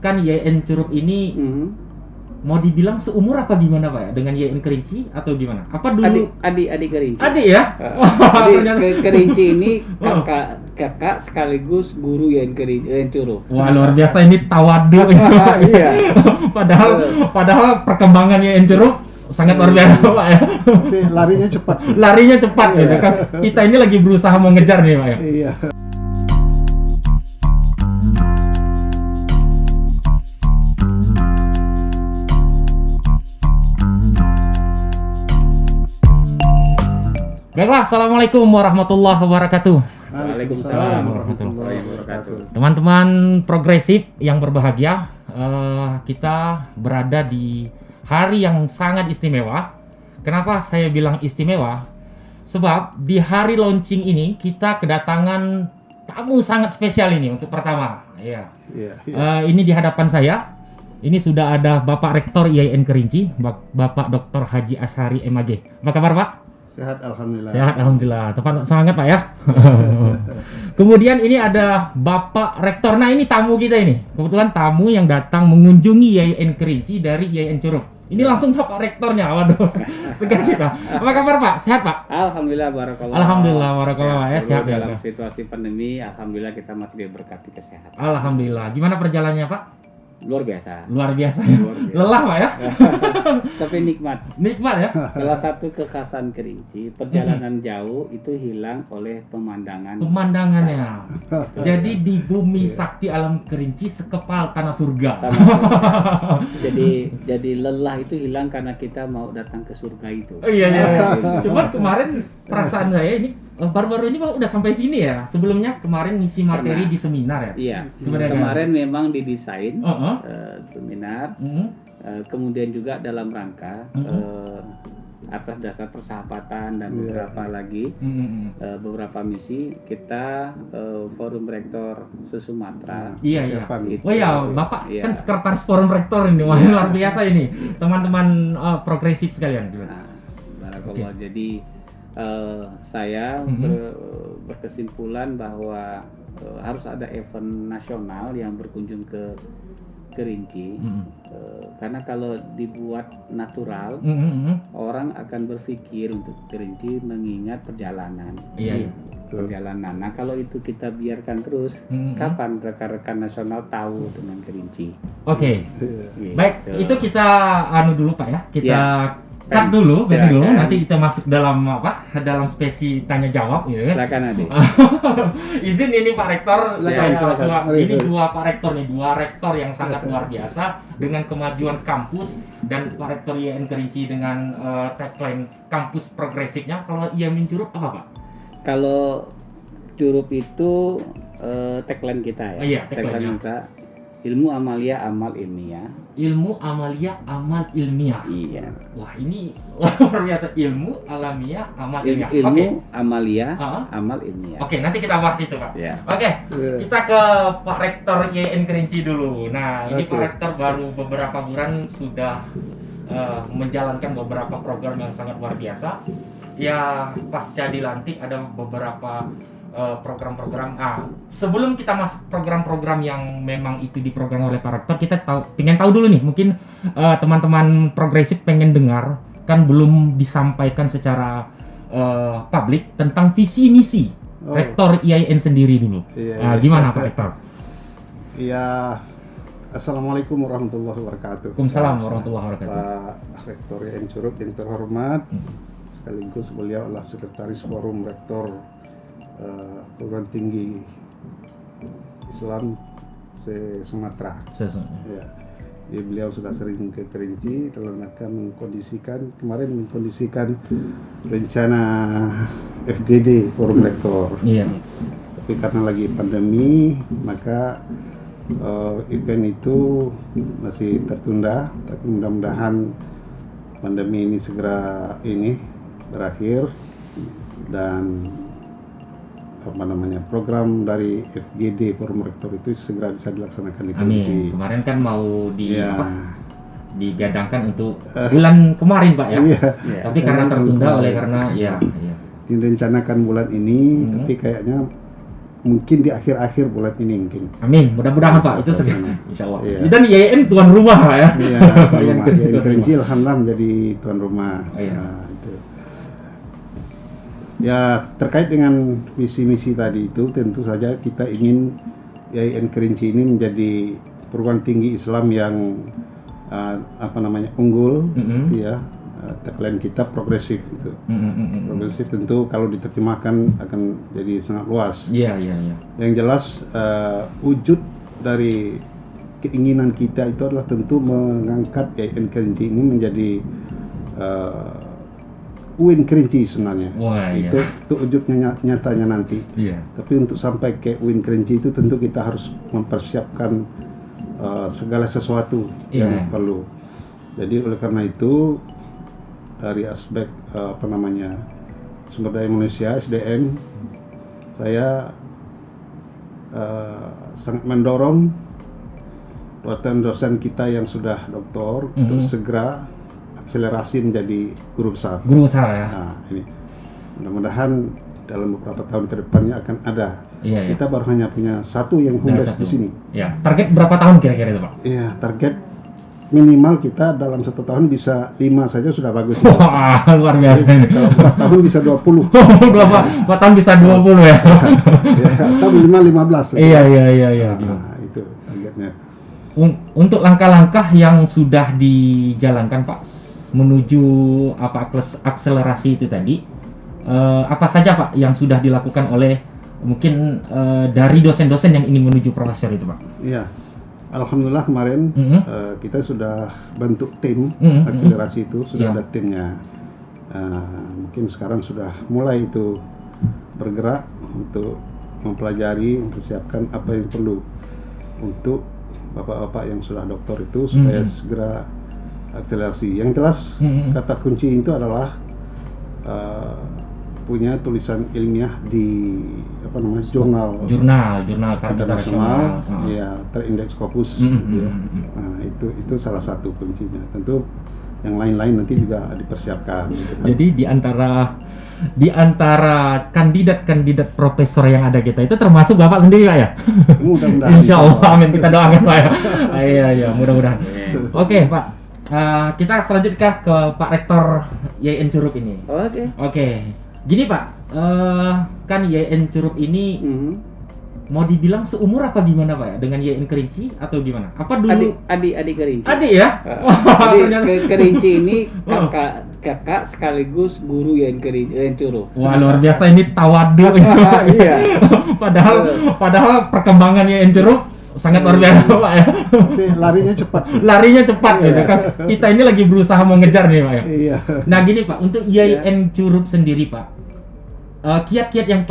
kan YN Curup ini mau dibilang seumur apa gimana Pak ya dengan YN Kerinci atau gimana? Apa dulu Adik Kerinci. Adik ya? Jadi Kerinci ini kakak sekaligus guru YN Curup. Wah, luar biasa ini tawadu. Iya. padahal perkembangan YN Curup sangat luar biasa Pak ya. Tapi larinya cepat. Larinya cepat gitu kan. Kita ini lagi berusaha mengejar nih Pak ya. Iya. Baiklah, assalamualaikum warahmatullahi wabarakatuh. Waalaikumsalam warahmatullahi wabarakatuh. Teman-teman progresif yang berbahagia, kita berada di hari yang sangat istimewa. Kenapa saya bilang istimewa? Sebab di hari launching ini kita kedatangan tamu sangat spesial ini untuk pertama. Iya. Ini di hadapan saya. Ini sudah ada Bapak Rektor IAIN Kerinci, Bapak Dr. Haji Asyari MAG. Apa kabar Pak? Sehat alhamdulillah. Sehat alhamdulillah. Tepat semangat Pak ya. Kemudian ini ada Bapak Rektor. Nah, ini tamu kita ini. Kebetulan tamu yang datang mengunjungi IAIN Kerinci dari IAIN Curup. Ini langsung Bapak Rektornya. Waduh. Segar kita. Apa kabar Pak? Sehat Pak? Alhamdulillah barakallah. Alhamdulillah barakallah Pak ya. Sehat ya. Dalam situasi pandemi alhamdulillah kita masih diberkati kesehatan. Alhamdulillah. Gimana perjalanannya Pak? Luar biasa. Luar biasa. Luar biasa. Lelah Pak ya? Tapi nikmat. Nikmat ya? Salah satu kekhasan Kerinci, perjalanan jauh itu hilang oleh pemandangan. Pemandangannya. Jadi di bumi sakti alam Kerinci sekepal tanah surga. Jadi lelah itu hilang karena kita mau datang ke surga itu. Oh, iya. Cuman kemarin perasaan saya ini baru-baru ini Pak udah sampai sini ya. Sebelumnya kemarin ngisi materi di seminar ya. Iya. Kemudian Kemarin memang didesain seminar. Kemudian juga dalam rangka atas dasar persahabatan dan beberapa lagi beberapa misi kita forum rektor se-Sumatera. Iya. Gitu. Oh ya, Bapak Iya. kan sekretaris forum rektor ini. Wah, luar biasa ini. Teman-teman progresif sekalian. Barakallah. Jadi saya berkesimpulan bahwa harus ada event nasional yang berkunjung ke Kerinci. Karena kalau dibuat natural, orang akan berpikir untuk Kerinci mengingat perjalanan. Iya. Perjalanan. Nah, kalau itu kita biarkan terus, kapan rekan-rekan nasional tahu dengan Kerinci? Oke. Gitu. Baik, itu kita dulu Pak ya. Kita cut Silakan. dulu, break dulu. Nanti kita masuk dalam dalam spesi tanya jawab gitu ya. Silakan Adik. Izin ini Pak Rektor, Silakan. ini dua Pak Rektor nih, dua rektor yang sangat luar biasa dengan kemajuan kampus dan Pak Rektor IAIN Kerinci dengan tagline kampus progresifnya. Kalau IAIN Curup apa Pak? Kalau Curup itu tagline kita ya. Iya, tagline-nya. kita ilmu amalia amal ilmiah. Ilmu amalia amal ilmiah. Iya. Wah, ini luar biasa, ilmu alamiah amal ilmiah. Ilmu amalia Uh-huh. amal ilmiah. Oke, nanti kita bahas itu Pak. Ya. Oke, kita ke Pak Rektor IAIN Kerinci dulu. Nah, ini Pak Rektor baru beberapa bulan sudah menjalankan beberapa program yang sangat luar biasa. Ya, pasca dilantik ada beberapa program-program. Sebelum kita masuk program-program yang memang itu diprogram oleh Pak Rektor, kita pengen tahu dulu nih, mungkin teman-teman progresif pengen dengar, kan belum disampaikan secara publik tentang visi misi Rektor IAIN sendiri dulu. Gimana Pak Rektor? Iya. Assalamualaikum warahmatullahi wabarakatuh. Waalaikumsalam warahmatullahi wabarakatuh. Pak Rektor IAIN Curup yang terhormat, sekaligus beliau adalah sekretaris forum rektor perguruan tinggi Islam se-Sumatera. Ya. Jadi beliau sudah sering ke Kerinci dalam rangka mengkondisikan rencana FGD forum rektor. Iya. Tapi karena lagi pandemi, maka event itu masih tertunda. Tapi mudah-mudahan pandemi ini segera berakhir dan program dari FGD forum rektor itu segera bisa dilaksanakan di Kerinci. Amin. Kemarin kan mau digadangkan untuk bulan kemarin Pak ya. Tapi karena tertunda karena direncanakan bulan ini, tapi kayaknya mungkin di akhir-akhir bulan ini mungkin. Amin, mudah-mudahan Pak, itu Insya segera. Insyaallah. Iya. Dan YN tuan rumah Pak ya. Iya, tuan rumah. YN Kerinci alhamdulillah menjadi tuan rumah. Iya. Nah, itu. Ya, terkait dengan misi-misi tadi itu tentu saja kita ingin YN Kerinci ini menjadi perguruan tinggi Islam yang unggul, gitu ya. Tagline kita progresif gitu. Progresif tentu kalau diterjemahkan akan jadi sangat luas. Iya. Yang jelas wujud dari keinginan kita itu adalah tentu mengangkat YN Kerinci ini menjadi UIN Kerinci sebenarnya. Wah, itu wujudnya nyatanya nanti. Iya. Tapi untuk sampai ke UIN Kerinci itu tentu kita harus mempersiapkan segala sesuatu yang perlu. Jadi oleh karena itu dari aspek sumber daya manusia SDM, saya sangat mendorong dosen-dosen kita yang sudah doktor untuk segera akselerasi menjadi guru besar. Guru besar ya. Nah, ini mudah-mudahan dalam beberapa tahun ke depannya akan ada. Iya. Kita baru hanya punya satu yang home base di sini. Ya. Target berapa tahun kira-kira itu Pak? Iya, target minimal kita dalam 1 tahun bisa 5 saja sudah bagus. Wah, luar biasa ini. Kalau 4 tahun bisa 20. 4 tahun bisa 20 ya. Ya, atau minimal 15. Iya. Nah, itu targetnya. Untuk langkah-langkah yang sudah dijalankan Pak menuju akselerasi itu tadi, apa saja Pak yang sudah dilakukan oleh mungkin dari dosen-dosen yang ingin menuju profesor itu Pak? Iya. Alhamdulillah kemarin kita sudah bentuk tim akselerasi itu, sudah ada timnya. Mungkin sekarang sudah mulai itu bergerak untuk mempelajari, mempersiapkan apa yang perlu untuk bapak-bapak yang sudah doktor itu supaya segera akselerasi. Yang jelas kata kunci itu adalah punya tulisan ilmiah di jurnal internasional, ya terindeks Scopus, gitu ya. Nah, itu salah satu kuncinya. Tentu yang lain-lain nanti juga dipersiapkan. Gitu kan. Jadi di antara kandidat profesor yang ada kita itu termasuk Bapak sendiri Pak ya? Mudah-mudahan. Insya Allah, amin, kita doakan Pak ya. Iya, mudah-mudahan. Oke Pak, kita selanjutnya ke Pak Rektor YN Curup ini. Oke. Gini Pak, kan YN Curup ini mau dibilang seumur apa gimana Pak ya dengan YN Kerinci atau gimana? Apa dulu? Adik Kerinci. Adik ya? Jadi Kerinci ini kakak sekaligus guru YN Curup. Wah, luar biasa ini tawadu. Iya. Padahal perkembangan YN Curup sangat luar biasa Pak ya. Tapi Larinya cepat gitu kan. Kita ini lagi berusaha mengejar nih Pak ya. Iya. Nah gini Pak, untuk YN Curup sendiri Pak, kiat-kiat yang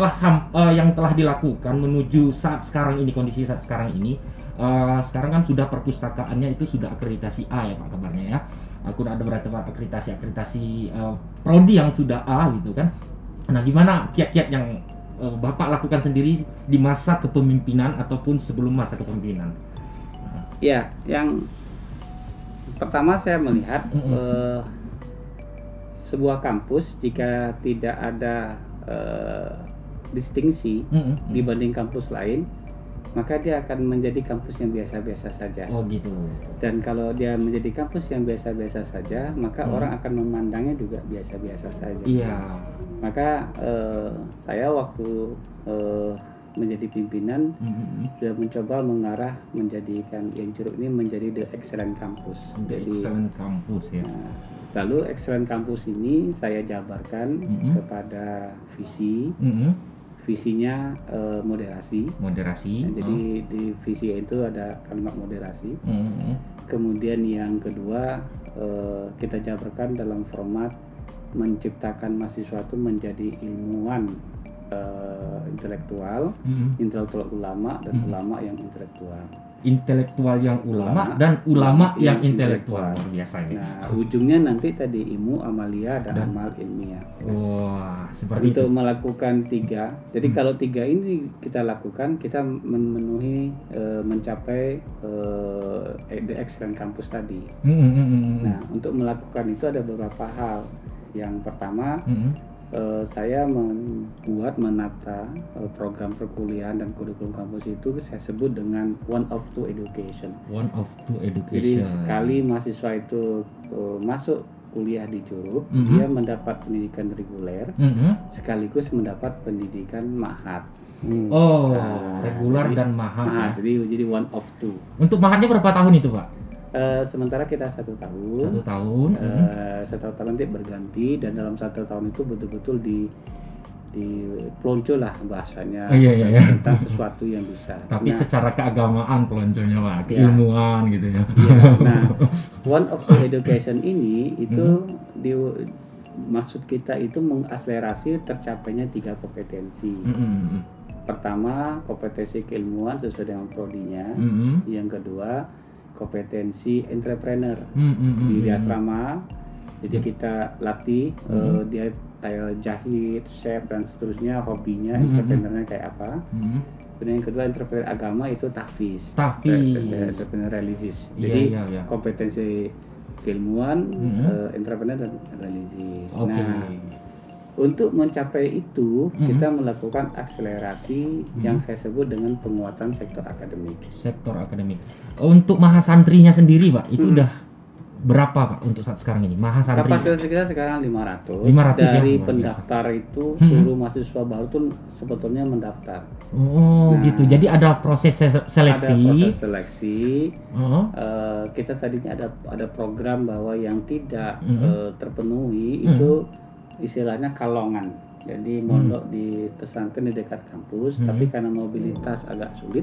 telah dilakukan menuju kondisi saat sekarang ini, sekarang kan sudah perpustakaannya itu sudah akreditasi A ya Pak kabarnya ya. Aku ada berarti akreditasi prodi yang sudah A gitu kan. Nah gimana kiat-kiat yang Bapak lakukan sendiri di masa kepemimpinan ataupun sebelum masa kepemimpinan? Ya, yang pertama saya melihat sebuah kampus jika tidak ada distingsi dibanding kampus lain, maka dia akan menjadi kampus yang biasa-biasa saja. Oh gitu. Dan kalau dia menjadi kampus yang biasa-biasa saja, maka orang akan memandangnya juga biasa-biasa saja. Iya. Maka saya waktu menjadi pimpinan sudah mencoba mengarah menjadikan YN Curup ini menjadi the excellent campus. Excellent campus ya. Lalu excellent campus ini saya jabarkan kepada visi. Visinya moderasi. Nah, jadi di visi itu ada kalimat moderasi. Kemudian yang kedua kita jabarkan dalam format menciptakan mahasiswa itu menjadi ilmuwan intelektual, intelektual ulama dan ulama yang intelektual. Intelektual yang ulama dan ulama yang intelektual biasanya. Nah, ujungnya nanti tadi ilmu amalia dan amal ilmiah. Wah, seperti untuk itu. Melakukan 3. Jadi kalau 3 ini kita lakukan, kita memenuhi mencapai the excellent campus tadi. Nah, untuk melakukan itu ada beberapa hal. Yang pertama, saya menata program perkuliahan dan kurikulum kampus itu saya sebut dengan one of two education. One of two education. Jadi sekali mahasiswa itu masuk kuliah di Curup, dia mendapat pendidikan reguler, sekaligus mendapat pendidikan mahat. Reguler dan mahat. Jadi one of two. Untuk mahatnya berapa tahun itu, Pak? Sementara kita 1 tahun. 1 tahun. 1 tahun nanti berganti, dan dalam 1 tahun itu betul-betul di pelonco lah bahasanya tentang sesuatu yang bisa. Tapi secara keagamaan pelonconya lah, keilmuan gitu ya. Nah, one of the education ini itu maksud kita itu mengakselerasi tercapainya 3 kompetensi. Pertama, kompetensi keilmuan sesuai dengan prodinya. Yang kedua, kompetensi entrepreneur di asrama. Jadi kita latih dia jahit, chef dan seterusnya, hobinya, entrepreneurnya kayak apa. Kemudian yang kedua, entrepreneur agama itu tahfiz. Entrepreneur religius. Jadi kompetensi keilmuan, entrepreneur dan religius. Nah, untuk mencapai itu kita melakukan akselerasi yang saya sebut dengan penguatan sektor akademik. Sektor akademik. Untuk mahasantrinya sendiri, Pak, itu udah berapa, Pak, untuk saat sekarang ini? Mahasantri. Kapasitas kita sekarang 500. Dari pendaftar itu seluruh mahasiswa baru tuh sebetulnya mendaftar. Gitu. Jadi ada proses seleksi. Ada proses seleksi. Kita tadinya ada program bahwa yang tidak terpenuhi itu istilahnya kalongan. Jadi mondok di pesantren di dekat kampus, tapi karena mobilitas agak sulit.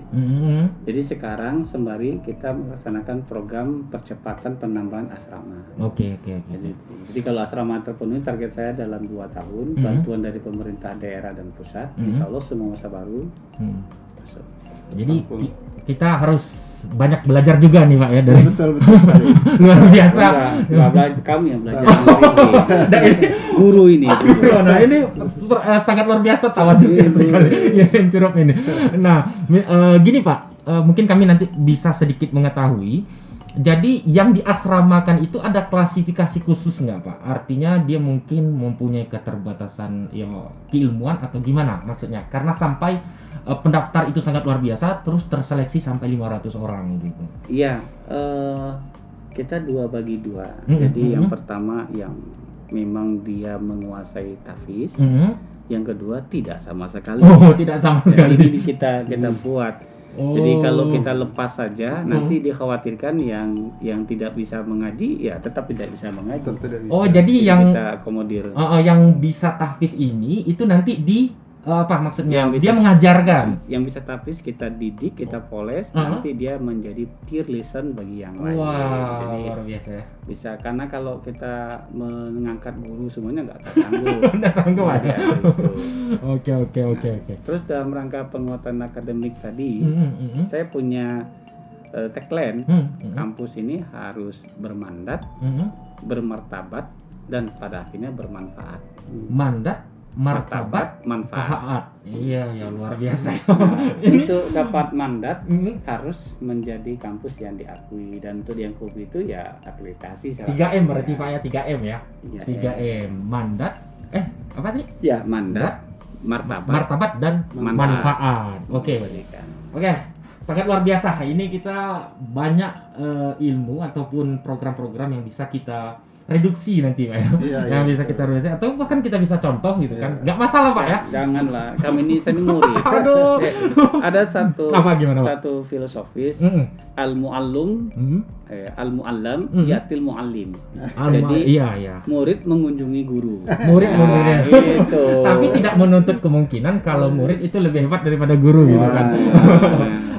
Jadi sekarang sembari kita melaksanakan program percepatan penambahan asrama. Oke. Jadi kalau asrama terpenuhi, target saya dalam 2 tahun, bantuan dari pemerintah daerah dan pusat, insya Allah semua masa baru masuk. Jadi kita harus banyak belajar juga nih, Pak, ya, dari betul sekali. luar biasa. Kami yang belajar guru ini. Nah, ini sangat luar biasa, tawadu sekali yang Curup ini. Nah, gini, Pak, mungkin kami nanti bisa sedikit mengetahui. Jadi yang diasramakan itu ada klasifikasi khusus nggak, Pak? Artinya dia mungkin mempunyai keterbatasan keilmuan atau gimana maksudnya? Karena sampai pendaftar itu sangat luar biasa, terus terseleksi sampai 500 orang gitu. Iya, kita bagi dua. Jadi yang pertama yang memang dia menguasai tahfiz, yang kedua tidak sama sekali. Tidak sama sekali. Jadi kita buat. Jadi kalau kita lepas saja, nanti dikhawatirkan yang tidak bisa mengaji, ya tetap tidak bisa mengaji. Jadi yang kita akomodir. Yang bisa tahfiz ini itu nanti apa maksudnya? Dia mengajarkan. Yang bisa tahfiz kita didik, kita poles, nanti dia menjadi peer lesson bagi yang lain. Jadi luar biasa ya. Bisa, karena kalau kita mengangkat guru semuanya nggak sanggup. Nggak sanggup aja. Gitu. Oke. Terus dalam rangka penguatan akademik tadi, saya punya tagline, kampus ini harus bermandat, bermartabat, dan pada akhirnya bermanfaat. Mandat, martabat, manfaat. Iya, luar biasa. Untuk dapat mandat harus menjadi kampus yang diakui, dan untuk diakui itu ya akreditasi. 3M berarti, Pak, ya, 3M ya. 3M. Mandat, apa tadi? Ya, mandat, martabat dan manfaat. Oke. Sangat luar biasa. Ini kita banyak ilmu ataupun program-program yang bisa kita reduksi nanti, Pak, ya. Yang bisa kita reduksi atau bahkan kita bisa contoh gitu kan. Nggak masalah, Pak, ya. Janganlah, kami ini seni murid. Aduh. Ada satu Pak? filosofis, al-mu'allum, al-mu'allam, yatil mu'allim. Jadi murid mengunjungi guru. Gitu. Tapi tidak menuntut kemungkinan kalau murid itu lebih hebat daripada guru gitu kan.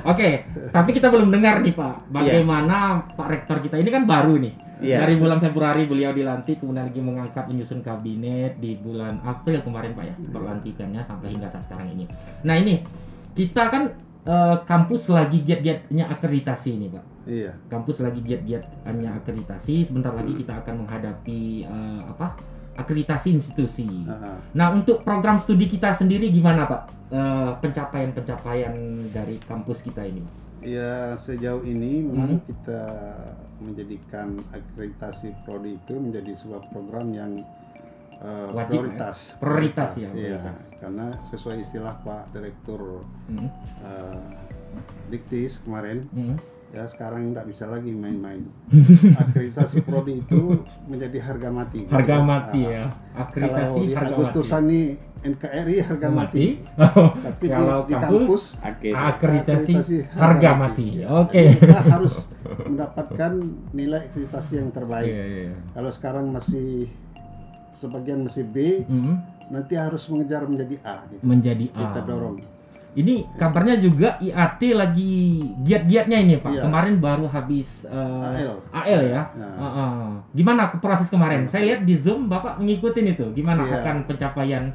Oke, tapi kita belum dengar nih, Pak, bagaimana Pak Rektor kita ini kan baru nih. Dari bulan Februari beliau dilantik, kemudian lagi mengangkat menyusun kabinet di bulan April kemarin, Pak, ya, pelantikannya sampai hingga saat sekarang ini. Nah, ini kita kan kampus lagi giat-giatnya akreditasi ini, Pak. Iya. Kampus lagi giat-giatnya akreditasi. Sebentar lagi kita akan menghadapi akreditasi institusi. Nah, untuk program studi kita sendiri gimana, Pak? Pencapaian dari kampus kita ini? Ya, sejauh ini memang kita menjadikan akreditasi prodi itu menjadi sebuah program yang Wajib, prioritas ya. Iya, karena sesuai istilah Pak Direktur Diktis kemarin, ya sekarang nggak bisa lagi main-main. Akreditasi prodi itu menjadi harga mati. Harga mati ya. Akreditasi kalau di harga Agustusan mati. nih NKRI harga mati. Tapi kalau di kampus akreditasi harga mati. Oke. Kita harus mendapatkan nilai akreditasi yang terbaik. Kalau sekarang masih sebagian masih B, nanti harus mengejar menjadi A. Gitu. Menjadi A. Kita dorong. Ini kabarnya juga IAT lagi giat-giatnya ini Pak. Iya. Kemarin baru habis AL ya. Nah. Gimana proses kemarin? Saya lihat di Zoom Bapak ngikutin itu. Gimana Iya. akan pencapaian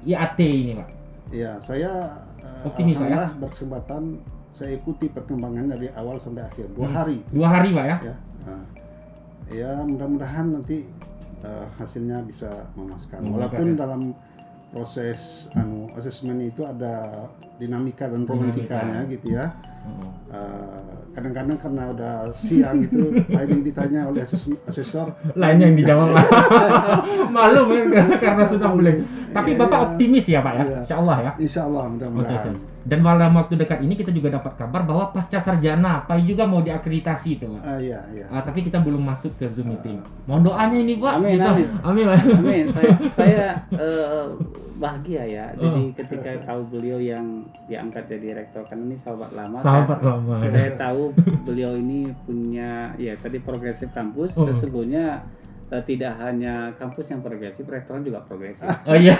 IAT ini Pak? Iya, saya Optimis, Pak, ya? alhamdulillah berkesempatan saya ikuti perkembangan dari awal sampai akhir 2 hari. 2 hari Pak ya? Ya, ya mudah-mudahan nanti hasilnya bisa memuaskan. Walaupun dalam proses asesmen itu ada dinamika dan romantikanya gitu ya. Kadang-kadang karena udah siang gitu, ini ditanya oleh asesor, lainnya yang dijawab. Malu karena sudah blank. Tapi Bapak optimis ya Pak ya? Insya Allah ya? Insya Allah mudah-mudahan. Dan dalam waktu dekat ini kita juga dapat kabar bahwa pasca sarjana Pak juga mau diakreditasi itu Pak. Iya. Tapi kita belum masuk ke Zoom meeting. Mohon doanya ini Pak. Amin, gitu. amin. Amin. Saya bahagia ya. Jadi ketika tahu beliau yang diangkat jadi rektor, karena ini sahabat lama. Lama. Saya tahu beliau ini punya ya tadi progresif kampus. Sesungguhnya tidak hanya kampus yang progresif, rektoran juga progresif. Oh iya.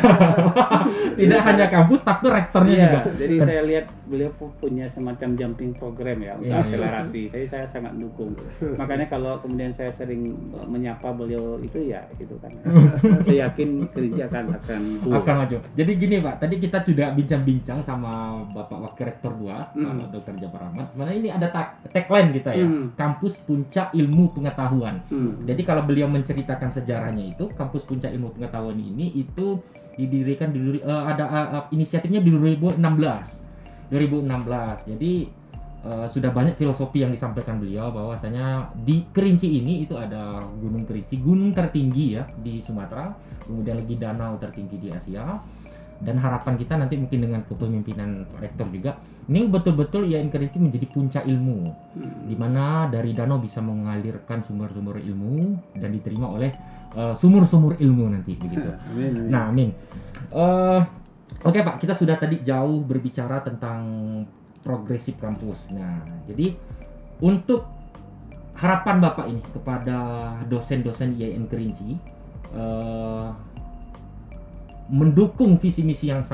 Tidak hanya kampus tapi rektornya juga. Jadi saya lihat beliau punya semacam jumping program ya untuk akselerasi. Saya sangat dukung. Makanya kalau kemudian saya sering menyapa beliau itu ya gitu kan. Saya yakin kerja akan maju. Jadi gini Pak, tadi kita sudah bincang-bincang sama Bapak Wakil Rektor 2, Dr. Jabar Ahmad. Mana ini ada tagline kita ya, Kampus Puncak Ilmu Pengetahuan. Jadi kalau beliau menceritakan sejarahnya itu, Kampus Puncak Ilmu Pengetahuan ini itu didirikan ada inisiatifnya di 2016. Jadi sudah banyak filosofi yang disampaikan beliau bahwasanya di Kerinci ini itu ada Gunung Kerinci, gunung tertinggi ya di Sumatera, kemudian lagi danau tertinggi di Asia. Dan harapan kita nanti mungkin dengan kepemimpinan Pak Rektor juga, ini betul-betul IAIN Kerinci menjadi puncak ilmu, di mana dari danau bisa mengalirkan sumber-sumber ilmu dan diterima oleh sumur-sumur ilmu nanti begitu. Amin. Nah, amin. Oke Pak, kita sudah tadi jauh berbicara tentang progresif kampus. Nah, jadi untuk harapan Bapak ini kepada dosen-dosen IAIN Kerinci, mendukung visi misi yang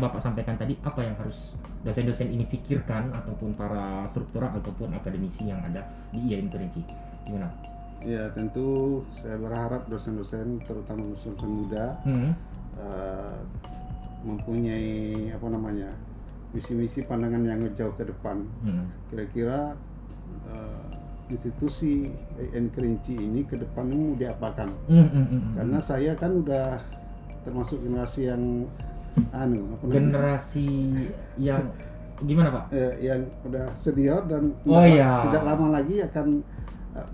Bapak sampaikan tadi, apa yang harus dosen-dosen ini pikirkan ataupun para struktural ataupun akademisi yang ada di IAIN Kerinci? Gimana? Ya, tentu saya berharap dosen-dosen, terutama dosen-dosen muda, mempunyai visi-misi pandangan yang jauh ke depan. Kira-kira institusi IAIN Kerinci ini ke depan mau diapakan? Karena saya kan udah termasuk generasi yang generasi yang gimana Pak? Yang udah senior dan tidak lama lagi akan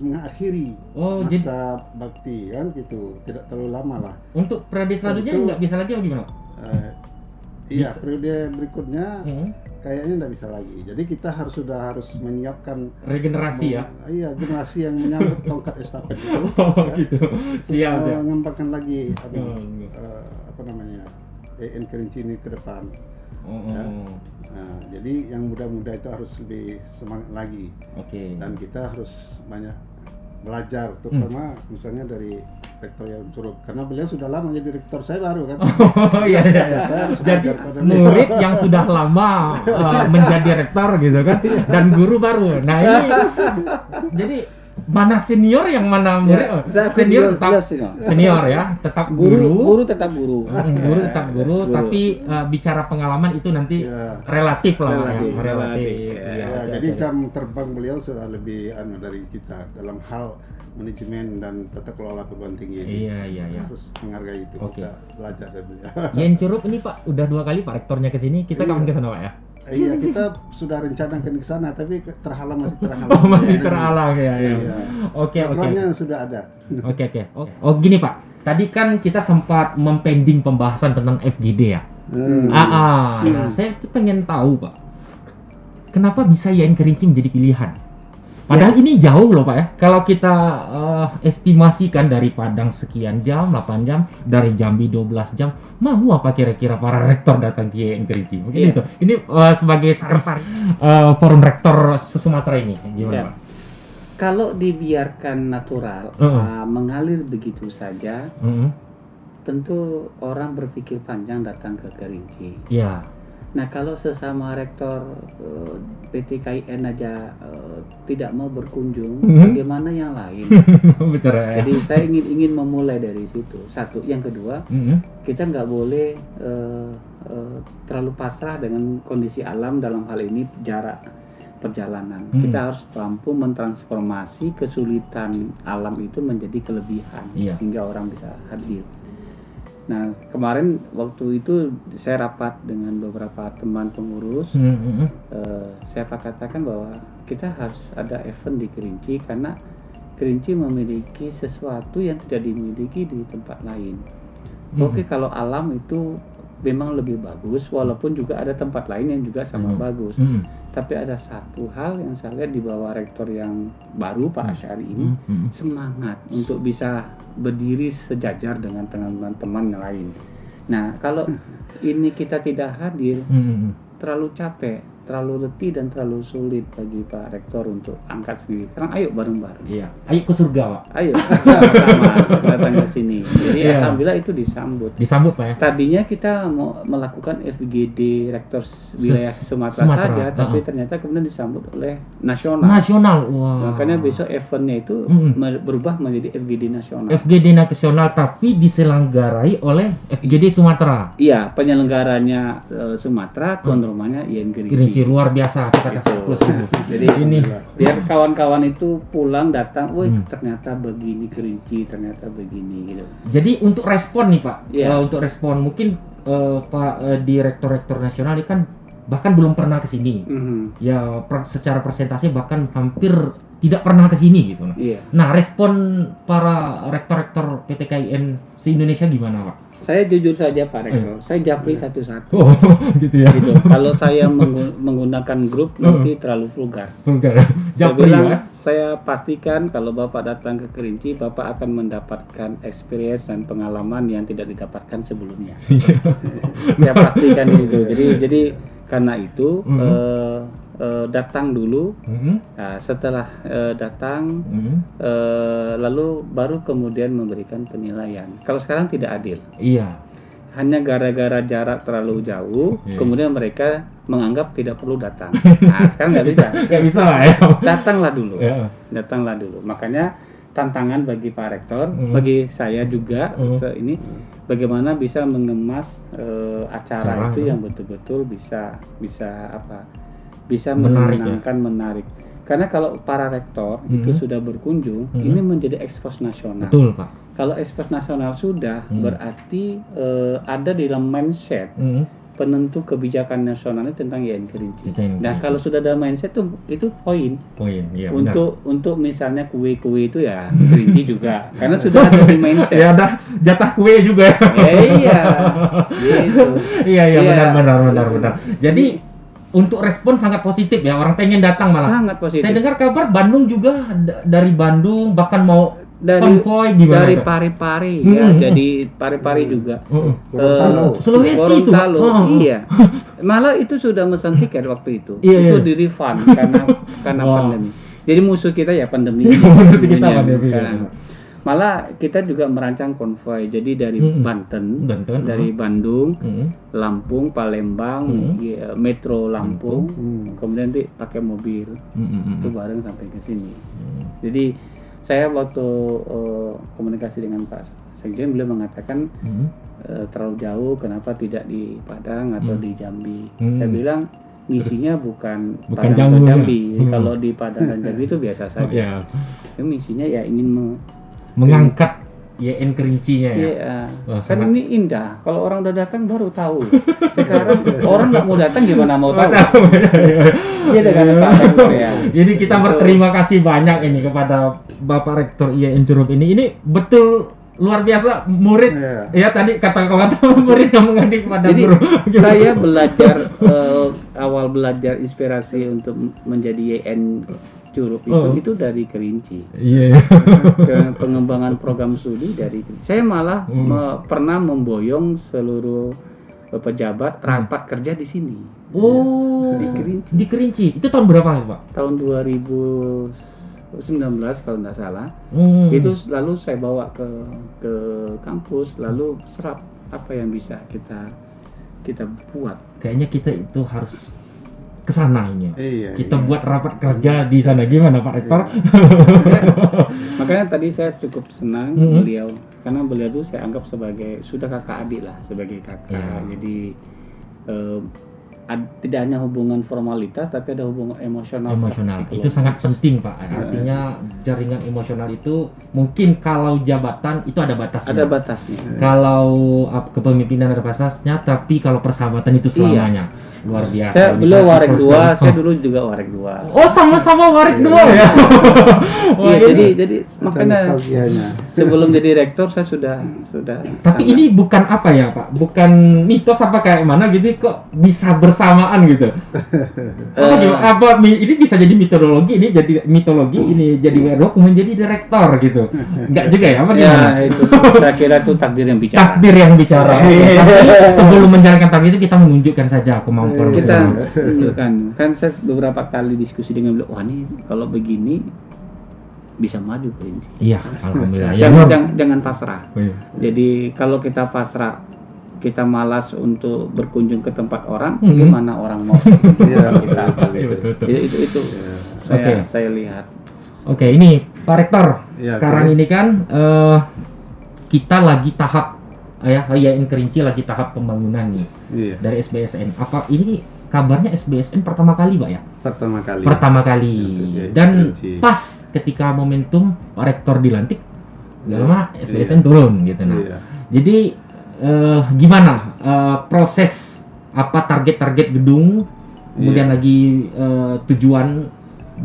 mengakhiri masa bakti kan gitu, tidak terlalu lama lah. Untuk periode selanjutnya nggak bisa lagi atau gimana? Iya, periode berikutnya kayaknya nggak bisa lagi. Jadi kita harus menyiapkan regenerasi ya. Iya, generasi yang menyambut tongkat estafet itu. Gitu. Siap. Mengembangkan lagi IAIN Kerinci ini ke depan. Nah, jadi yang muda-muda itu harus lebih semangat lagi. Dan kita harus banyak belajar, terutama misalnya dari Rektor yang Curug, karena beliau sudah lama jadi rektor, saya baru kan. Iya. Jadi murid yang sudah lama menjadi rektor gitu kan, dan guru baru. Nah ini jadi mana senior yang mana murid? Senior tetap senior ya, tetap guru. Guru tetap guru. Guru tetap guru, tapi bicara pengalaman itu nanti relatif lah. Relatif. Jadi jam terbang beliau sudah lebih dari kita dalam hal manajemen dan tata kelola perguruan tinggi ini. Iya. Harus menghargai itu. Kita belajar dari beliau. IAIN Curug ini Pak udah 2 kali Pak rektornya ke sini. Kita kapan ke sana Pak ya? Iya, kita sudah rencanakan ke sana tapi masih terhalang. Masih terhalang ya. Oke. Programnya sudah ada. Oke. Oh gini Pak. tadi kan kita sempat mempending pembahasan tentang FGD ya. Nah, saya tuh pengen tahu Pak, kenapa bisa YN Kerinci menjadi pilihan? Padahal ini jauh loh Pak ya. Kalau kita estimasikan dari Padang sekian jam, 8 jam, dari Jambi 12 jam, mau apa kira-kira para rektor datang ke YN Kerinci? Mungkin itu. Ini sebagai forum rektor se-Sumatera ini gimana Pak? Kalau dibiarkan natural, mengalir begitu saja, tentu orang berpikir panjang datang ke Kerinci. Iya. Nah, kalau sesama rektor PT KIN aja tidak mau berkunjung, bagaimana yang lain? Betul ya. Jadi saya ingin memulai dari situ. Satu, yang kedua, kita nggak boleh terlalu pasrah dengan kondisi alam, dalam hal ini jarak perjalanan. Kita harus mampu mentransformasi kesulitan alam itu menjadi kelebihan, sehingga orang bisa hadir. Nah, kemarin waktu itu saya rapat dengan beberapa teman pengurus. Saya katakan bahwa kita harus ada event di Kerinci karena Kerinci memiliki sesuatu yang tidak dimiliki di tempat lain. Oke, kalau alam itu memang lebih bagus, walaupun juga ada tempat lain yang juga sama bagus. Tapi ada satu hal yang saya lihat di bawah rektor yang baru Pak Asyari ini, semangat untuk bisa berdiri sejajar dengan teman-teman yang lain. Nah, kalau ini kita tidak hadir, terlalu capek, terlalu letih dan terlalu sulit bagi Pak Rektor untuk angkat sendiri. Sekarang ayo bareng-bareng. Iya. Ayo ke surga Pak. Ayo sama datang ke sini. Jadi alhamdulillah itu disambut. Disambut Pak ya. Tadinya kita mau melakukan FGD Rektor wilayah Sumatera saja, tapi ternyata kemudian disambut oleh nasional. Wah. Makanya besok eventnya itu berubah menjadi FGD nasional. FGD nasional tapi diselenggarai oleh FGD Sumatera. Iya, penyelenggaranya Sumatera, tuan rumahnya YN Kerinci. Luar biasa, kita kasih plus ini. Jadi ini biar kawan-kawan itu pulang datang, ternyata begini Kerinci, ternyata begini gitu. Jadi untuk respon nih Pak, untuk respon mungkin Pak di rektor-rektor nasional ini kan bahkan belum pernah ke sini. Ya secara persentase bahkan hampir tidak pernah ke sini gitu. Nah, respon para rektor-rektor PT KIN se-Indonesia gimana Pak? Saya jujur saja Pak Rektor, saya japri satu-satu. Oh, gitu ya. Gitu. Kalau saya menggunakan grup nanti terlalu vulgar. Saya bilang, saya pastikan kalau Bapak datang ke Kerinci, Bapak akan mendapatkan experience dan pengalaman yang tidak didapatkan sebelumnya. Saya pastikan itu. Jadi karena itu datang dulu. Nah, setelah datang, lalu baru kemudian memberikan penilaian. Kalau sekarang tidak adil. Iya. Hanya gara-gara jarak terlalu jauh, kemudian mereka menganggap tidak perlu datang. Nah, sekarang nggak bisa. Nggak bisa lah ya. Datanglah dulu. Datanglah dulu. Makanya tantangan bagi Pak Rektor, bagi saya juga ini, bagaimana bisa mengemas acara itu yang betul-betul bisa menyenangkan, menarik. Karena kalau para rektor itu sudah berkunjung, ini menjadi ekspos nasional. Betul Pak. Kalau ekspos nasional sudah, berarti ada di dalam mindset penentu kebijakan nasionalnya tentang YN Kerinci. Nah, kalau sudah ada mindset itu poin. Ya, untuk misalnya kue-kue itu ya Kerinci juga, karena sudah ada di mindset. Ya ada jatah kue juga. Iya. Gitu. Iya benar. Jadi untuk respon sangat positif ya, orang pengen datang malah. Sangat positif. Saya dengar kabar Bandung juga dari Bandung bahkan mau konvoy gimana? Dari Pari-Pari ya, jadi Pari-Pari juga. Sulawesi itu. Iya. Malah itu sudah memesan tiket waktu itu. Itu di refund karena pandemi. Jadi musuh kita ya pandemi. Musuh kita pandemi. Malah kita juga merancang konvoy. Jadi dari Banten, dari Bandung, Lampung, Palembang, Metro Lampung, kemudian pakai mobil. Itu bareng sampai ke sini. Jadi saya waktu komunikasi dengan Pak Sekjen, beliau mengatakan terlalu jauh, kenapa tidak di Padang atau di Jambi. Saya bilang misinya bukan Padang atau Jambi. Kalau di Padang dan Jambi itu biasa saja. Misinya ya ingin mengangkat YN Kerincinya ya. Iya. Kan ini indah. Kalau orang udah datang baru tahu. Sekarang orang nggak mau datang gimana mau tahu? Iya dengan Pak Rektor ya. Jadi kita berterima kasih banyak ini kepada Bapak Rektor YN Curug ini. Ini betul luar biasa murid. Ya tadi kata-kata murid yang mengabdi kepada jadi, guru. Saya belajar awal belajar inspirasi untuk menjadi YN Curup itu dari Kerinci. Iya. Pengembangan program studi dari Kerinci. Saya malah pernah memboyong seluruh pejabat rapat kerja di sini. Oh, di Kerinci. Di Kerinci. Itu tahun berapa, Pak? Tahun 2019 kalau nggak salah. Itu lalu saya bawa ke kampus, lalu serap apa yang bisa kita buat. Kayaknya kita itu harus ke sana ini. Kita iya. buat rapat kerja di sana, gimana Pak Rektor? Ya, makanya tadi saya cukup senang beliau, karena beliau itu saya anggap sebagai sudah kakak adik lah, sebagai kakak. Jadi tidak hanya hubungan formalitas, tapi ada hubungan emosional. Itu sangat penting, Pak. Artinya jaringan emosional itu mungkin kalau jabatan itu ada batasnya. Ada batasnya. Kalau kepemimpinan ada batasnya, tapi kalau persahabatan itu selamanya. Luar biasa. Beliau Warek 2, saya dulu juga Warek 2. Oh, sama-sama Warek 2 ya. Jadi makanya sebelum jadi rektor saya sudah. Tapi ini bukan apa ya, Pak? Bukan mitos apa kayak mana gitu kok bisa bersamaan gitu. Ini bisa jadi mitologi, ini jadi mitologi, ini jadi WR2 kemudian jadi direktor gitu. Enggak juga ya, apa gimana? Ya, itu saya kira itu takdir yang bicara. Takdir yang bicara. Tapi sebelum menjalankan takdir itu kita menunjukkan saja kemampuan kita tunjukkan. Kan saya beberapa kali diskusi dengan beliau, wah ini kalau begini bisa maju Kerinci. Iya, alhamdulillah. Jangan pasrah. Jadi kalau kita pasrah, kita malas untuk berkunjung ke tempat orang, bagaimana orang mau kita? Itu saya lihat. Oke, ini Pak Rektor. Sekarang ini kan kita lagi tahap YN Kerinci lagi tahap pembangunan nih dari SBSN. Apa ini kabarnya SBSN pertama kali, Pak ya? Pertama kali. Dan pas ketika momentum Pak Rektor dilantik, gak lama SBSN turun gitu. Nah, jadi gimana proses apa target-target gedung, kemudian lagi tujuan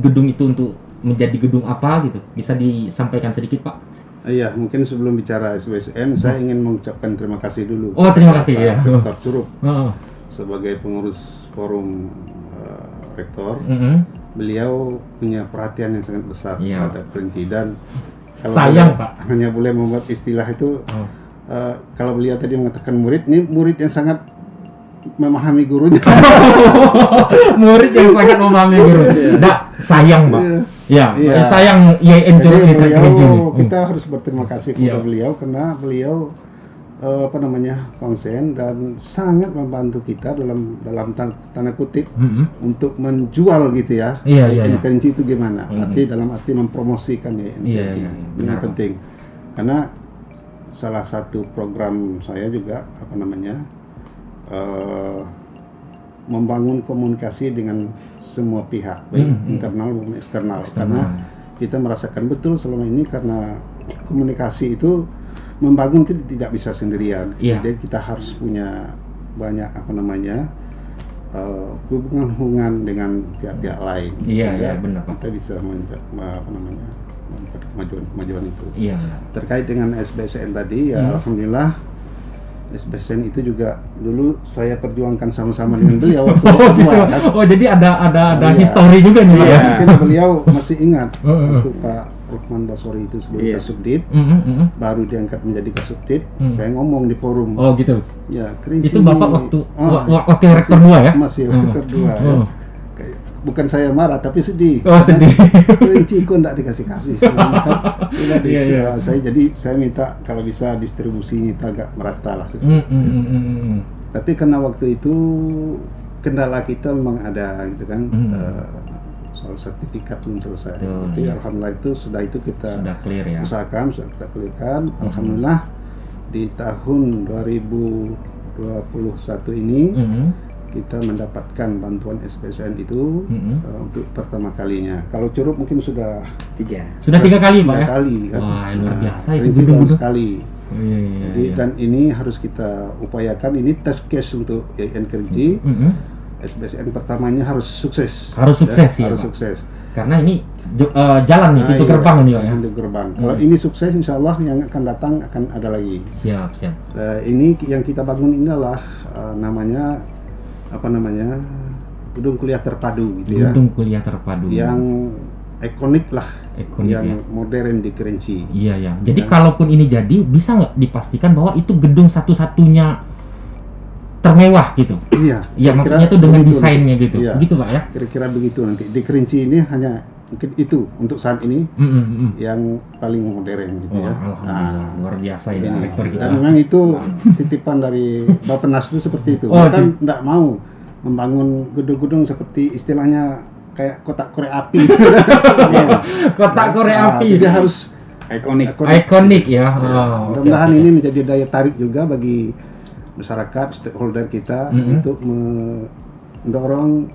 gedung itu untuk menjadi gedung apa gitu? Bisa disampaikan sedikit, Pak? Iya, mungkin sebelum bicara SBSN, saya ingin mengucapkan terima kasih dulu. Oh, terima kasih ya. Rektor Curup sebagai pengurus forum rektor, beliau punya perhatian yang sangat besar terhadap Kerinci dan sayang Pak. Hanya boleh membuat istilah itu. Kalau beliau tadi mengatakan murid, ini murid yang sangat memahami gurunya. Murid yang sangat memahami guru. Nah, sayang, Pak. Sayang YN Curup di Kerinci. Kita harus berterima kasih kepada beliau karena beliau konsen dan sangat membantu kita dalam tanda kutip untuk menjual gitu ya. YN Kerinci itu gimana? Dalam arti mempromosikan YN Kerinci. Ini penting. Karena salah satu program saya juga membangun komunikasi dengan semua pihak, baik internal maupun eksternal. Karena kita merasakan betul selama ini karena komunikasi itu membangun itu tidak bisa sendirian. Jadi kita harus punya banyak hubungan dengan pihak-pihak lain. Benar. Kita bisa kemajuan itu. Terkait dengan SBSN tadi, alhamdulillah SBSN itu juga dulu saya perjuangkan sama-sama dengan beliau waktu jadi ada histori juga nih ya. Mungkin beliau masih ingat waktu Pak Rukman Basori itu sebagai Kasubdit, baru diangkat menjadi Kasubdit, saya ngomong di forum. Oh gitu. Ya, Kerinci. Itu Bapak waktu rektor 2 ya? Masih rektor 2 ya. Bukan saya marah tapi sedih. Sedih. Kerinci kok enggak dikasih. Saya minta kalau bisa distribusinya itu agak merata lah. Tapi karena waktu itu kendala kita memang ada gitu kan, soal sertifikat belum selesai. Jadi alhamdulillah sudah kita clear ya. Usahakan sudah kita clearkan. Alhamdulillah di tahun 2021 ini kita mendapatkan bantuan SBSN itu untuk pertama kalinya. Kalau Curup mungkin sudah 3 kali, Pak ya? Wah, luar biasa itu gedung sekali. Dan ini harus kita upayakan, ini test case untuk YN Kerinci. SBSN pertamanya harus sukses. Harus sukses ya, harus Pak. sukses. Karena ini jalan nih, pintu gerbang nih Pak ya. Pintu gerbang. Kalau ini sukses, insya Allah yang akan datang akan ada lagi. Siap. Ini yang kita bangun ini adalah namanya gedung kuliah terpadu gitu ya. Gedung kuliah terpadu. Yang ikonik lah. Yang ya. modern di Kerinci. Iya. Jadi kalaupun ini jadi, bisa nggak dipastikan bahwa itu gedung satu-satunya termewah gitu? Iya. Iya, maksudnya itu dengan desainnya gitu. Iya. Gitu Pak ya? Kira-kira begitu nanti. Di Kerinci ini hanya mungkin itu untuk saat ini yang paling modern gitu ya. Alhamdulillah, luar biasa ini rektor kita. Dan memang itu titipan dari Bappenas itu seperti itu. Kan tidak mau membangun gedung-gedung seperti istilahnya kayak kotak korek api. Kotak korek api. Dia harus ikonik ya. Mudah-mudahan ini menjadi daya tarik juga bagi masyarakat, stakeholder kita untuk mendorong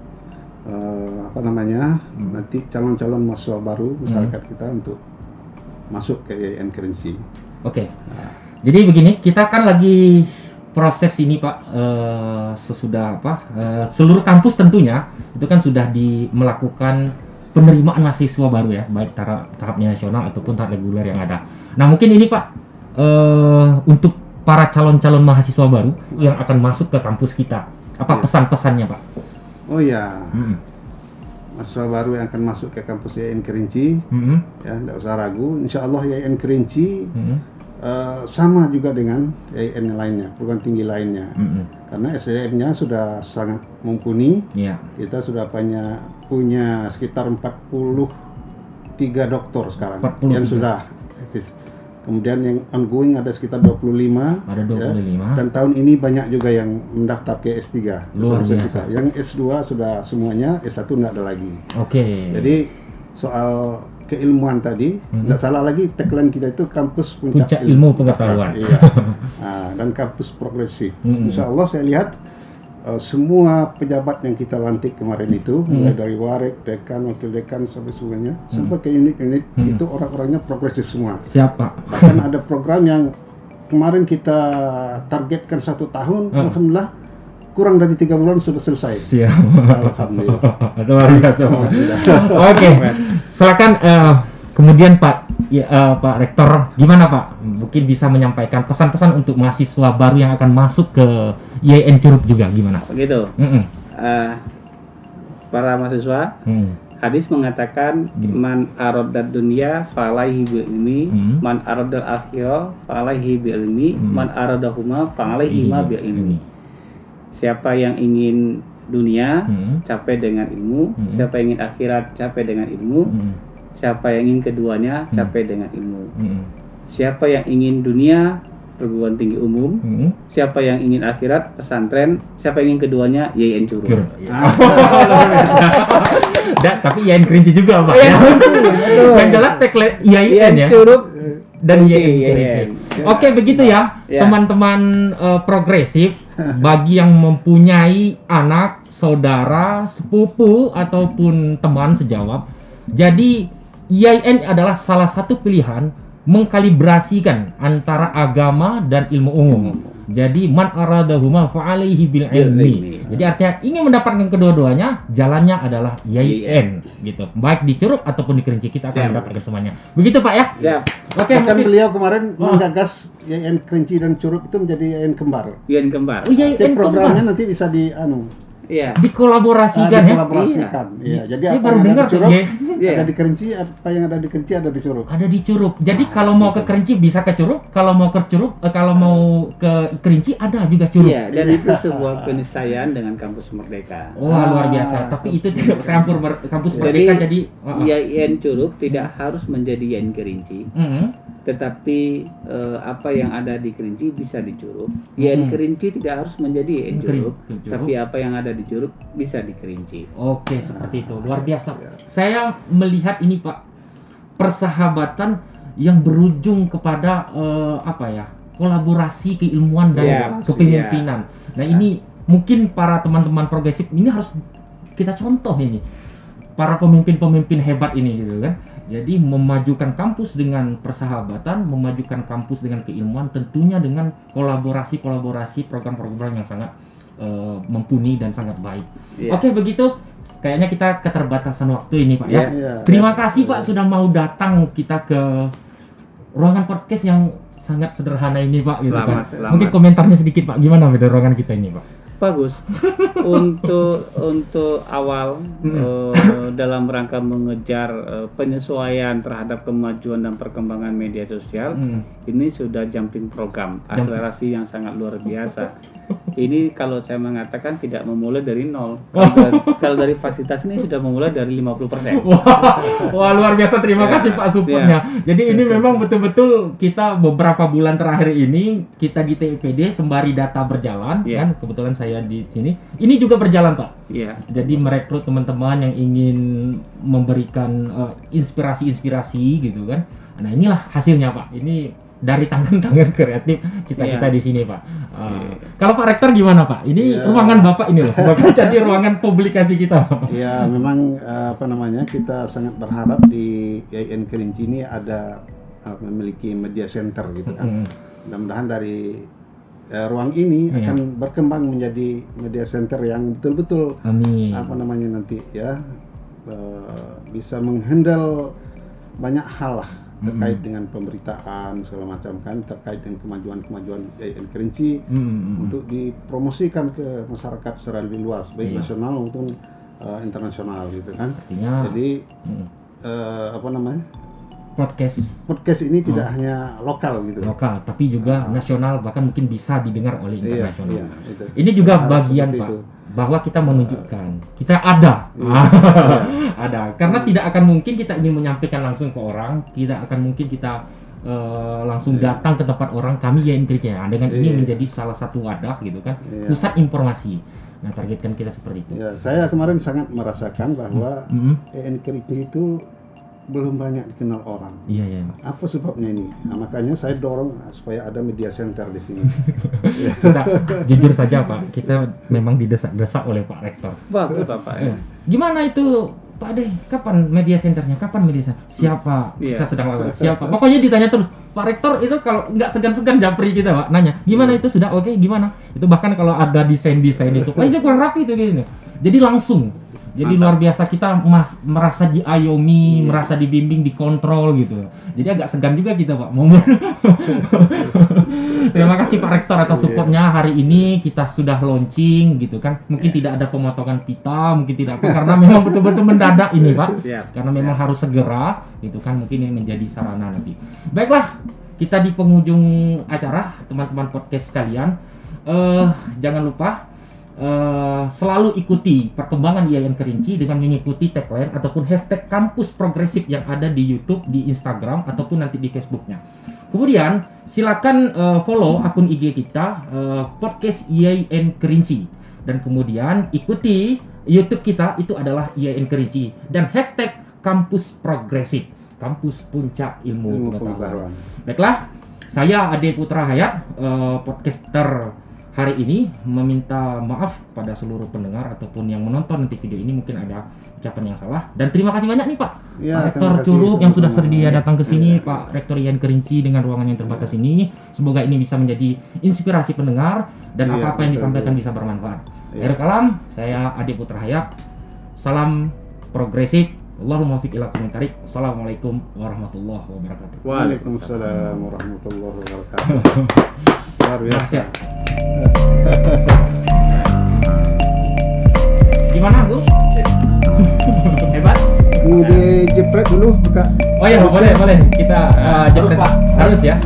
nanti calon-calon mahasiswa baru masyarakat kita untuk masuk ke IAIN Kerinci. Oke. Jadi begini, kita kan lagi proses ini Pak, sesudah seluruh kampus tentunya itu kan sudah melakukan penerimaan mahasiswa baru ya, baik tahapnya nasional ataupun tahap reguler yang ada. Nah mungkin ini Pak, untuk para calon-calon mahasiswa baru yang akan masuk ke kampus kita, apa pesan-pesannya Pak? Oh ya, mahasiswa baru yang akan masuk ke kampus IAIN Kerinci, ya tidak usah ragu. Insya Allah IAIN Kerinci sama juga dengan IAIN lainnya, perguruan tinggi lainnya, karena SDM-nya sudah sangat mumpuni. Kita sudah punya sekitar 43 doktor sekarang yang sudah eksis. Kemudian yang ongoing ada sekitar 25. Ada 25. Ya. Dan tahun ini banyak juga yang mendaftar ke S3. Luar biasa. Yang S2 sudah semuanya, S1 nggak ada lagi. Oke. Jadi soal keilmuan tadi, tidak salah lagi tagline kita itu kampus puncak ilmu pengetahuan. Iya. Dan kampus progresif. Insya Allah saya lihat semua pejabat yang kita lantik kemarin itu, mulai dari warik, dekan, wakil dekan sampai semuanya, sampai ke unit-unit itu orang-orangnya progresif semua. Siapa? Bahkan ada program yang kemarin kita targetkan 1 tahun, alhamdulillah kurang dari 3 bulan sudah selesai. Siap. Alhamdulillah. Luar biasa. Oke. Silakan kemudian Pak Pak Rektor, gimana Pak? Mungkin bisa menyampaikan pesan-pesan untuk mahasiswa baru yang akan masuk ke IAIN Curup juga, gimana? Begitu. Para mahasiswa, hadis mengatakan man aradad dunya falaihi bil ilmi, man aradal akhirah falaihi bil ilmi, man aradahuma falaihi ma bil ilmi. Siapa yang ingin dunia, capai dengan ilmu. Siapa yang ingin akhirat, capai dengan ilmu. Siapa yang ingin keduanya, capai dengan ilmu. Siapa yang ingin dunia, perguruan tinggi umum. Siapa yang ingin akhirat, pesantren. Siapa yang ingin keduanya, IAIN Curup. Tapi IAIN Kerinci juga Pak. Yang jelas tagline IAIN ya. Curup dan IAIN. Oke, begitu ya, teman-teman progresif. Bagi yang mempunyai anak, saudara, sepupu ataupun teman sejawat, jadi IAIN adalah salah satu pilihan mengkalibrasikan antara agama dan ilmu umum. Jadi man aradahuma fa'alaihi bil ilmi. Jadi artinya ingin mendapatkan kedua-duanya, jalannya adalah IAIN gitu. Baik di Curup ataupun di Kerinci, kita akan mendapatkan semuanya. Begitu Pak ya? Siap. Oke, kan beliau kemarin menggagas IAIN Kerinci dan Curup itu menjadi IAIN kembar. IAIN kembar. Oh, IAIN programnya nanti bisa dikolaborasikan ya. Iya. Jadi saya baru dengar Curup, ada di Kerinci, apa yang ada di Kerinci ada di Curup. Ada di Curup. Jadi kalau mau ke Kerinci bisa ke Curup, kalau mau ke Curup, kalau mau ke Kerinci ada juga Curup. Iya, dan itu sebuah keniscayaan dengan kampus Merdeka. Wah, luar biasa. Tapi itu tidak campur kampus Merdeka jadi IAIN Curup tidak harus menjadi IAIN Kerinci. Tetapi apa yang ada di Kerinci bisa di Curup. IAIN Kerinci tidak harus menjadi IAIN Curup, tapi apa yang ada di Curup bisa di Kerinci. Oke, seperti itu. Luar biasa. Saya melihat ini Pak, persahabatan yang berujung kepada kolaborasi keilmuan dan kepemimpinan. Nah, ini mungkin para teman-teman progresif ini harus kita contoh ini. Para pemimpin-pemimpin hebat ini gitu kan. Jadi memajukan kampus dengan persahabatan, memajukan kampus dengan keilmuan, tentunya dengan kolaborasi program-program yang sangat mumpuni dan sangat baik. Iya. Oke, begitu. Kayaknya kita keterbatasan waktu ini, Pak, ya. Iya. Terima kasih, Pak, sudah mau datang kita ke ruangan podcast yang sangat sederhana ini, Pak, gitu kan. Selamat. Mungkin komentarnya sedikit, Pak, gimana beda ruangan kita ini, Pak? Bagus. Untuk awal dalam rangka mengejar penyesuaian terhadap kemajuan dan perkembangan media sosial, ini sudah jumping program, akselerasi yang sangat luar biasa. Ini kalau saya mengatakan tidak memulai dari nol. Kalau dari fasilitas ini sudah memulai dari 50%. Wah, luar biasa, terima kasih Pak supportnya. Jadi ini memang betul-betul kita beberapa bulan terakhir ini kita di TIPD sembari data berjalan, kan kebetulan saya di sini. Ini juga berjalan, Pak. Iya. Jadi merekrut teman-teman yang ingin memberikan inspirasi-inspirasi gitu kan. Nah, inilah hasilnya, Pak. Ini dari tangan-tangan kreatif kita di sini, Pak. Kalau Pak Rektor gimana, Pak? Ini ruangan Bapak ini loh, bakal jadi ruangan publikasi kita. Ya, memang kita sangat berharap di IAIN Kerinci ini ada memiliki media center gitu kan. Mudah-mudahan dari ruang ini akan berkembang menjadi media center yang betul-betul nanti ya bisa menghandle banyak hal lah terkait dengan pemberitaan segala macam kan, terkait dengan kemajuan IAIN Kerinci untuk dipromosikan ke masyarakat secara lebih luas, baik nasional maupun internasional gitu kan. Jadi podcast ini tidak hanya lokal gitu. Lokal, tapi juga nasional, bahkan mungkin bisa didengar oleh internasional. Itu. Ini juga bagian, Pak, bahwa kita menunjukkan kita ada. Ada. Karena tidak akan mungkin kita ingin menyampaikan langsung ke orang, tidak akan mungkin kita langsung datang ke tempat orang, kami IAIN Kerinci. Dengan ini menjadi salah satu wadah gitu kan, pusat informasi. Nah, targetkan kita seperti itu. Ya, saya kemarin sangat merasakan bahwa IAIN Kerinci itu belum banyak dikenal orang. Iya. Apa sebabnya ini? Nah, makanya saya dorong supaya ada media center di sini. Kita, jujur saja, Pak, kita memang didesak-desak oleh Pak Rektor. Bagus, Bapak. Gimana itu, Pak Ade? Kapan media centernya? Kapan media center? Siapa? Kita sedang lakukan. Siapa? Pokoknya ditanya terus. Pak Rektor itu kalau nggak segan-segan japri kita, Pak, nanya, gimana itu sudah oke? Gimana? Itu bahkan kalau ada desain-desain itu, ini kurang rapi itu gini. Jadi langsung. Jadi luar biasa, kita merasa diayomi, merasa dibimbing, dikontrol gitu. Jadi agak segan juga kita, Pak. Terima kasih Pak Rektor atas supportnya. Hari ini kita sudah launching gitu kan. Mungkin tidak ada pemotongan pita, mungkin tidak apa, karena memang betul-betul mendadak ini, Pak. Karena memang harus segera gitu kan. Mungkin ini menjadi sarana nanti. Baiklah, kita di penghujung acara, teman-teman podcast sekalian. Jangan lupa selalu ikuti perkembangan IAIN Kerinci dengan mengikuti tagline ataupun hashtag kampus progresif yang ada di YouTube, di Instagram ataupun nanti di Facebooknya. Kemudian silakan follow akun IG kita podcast IAIN Kerinci, dan kemudian ikuti YouTube kita, itu adalah IAIN Kerinci, dan hashtag kampus progresif, kampus puncak ilmu pengetahuan. Baiklah, saya Ade Putra Hayat, podcaster hari ini, meminta maaf kepada seluruh pendengar ataupun yang menonton nanti video ini, mungkin ada ucapan yang salah. Dan terima kasih banyak nih Pak Rektor Curug yang sudah sedia datang ke sini, Pak Rektor IAIN Kerinci dengan ruangan yang terbatas ini. Semoga ini bisa menjadi inspirasi pendengar dan apa-apa yang disampaikan bisa bermanfaat. Akhir kalam, saya Ade Putra Hayat. Salam progresif. Allahumma fiq ila komentarik. Assalamualaikum warahmatullahi wabarakatuh. Waalaikumsalam warahmatullahi wabarakatuh. Luar biasa. Gimana, Bu? Hebat? Mau dijepret dulu buka. Oh ya, boleh. Kita jepret. Harus ya.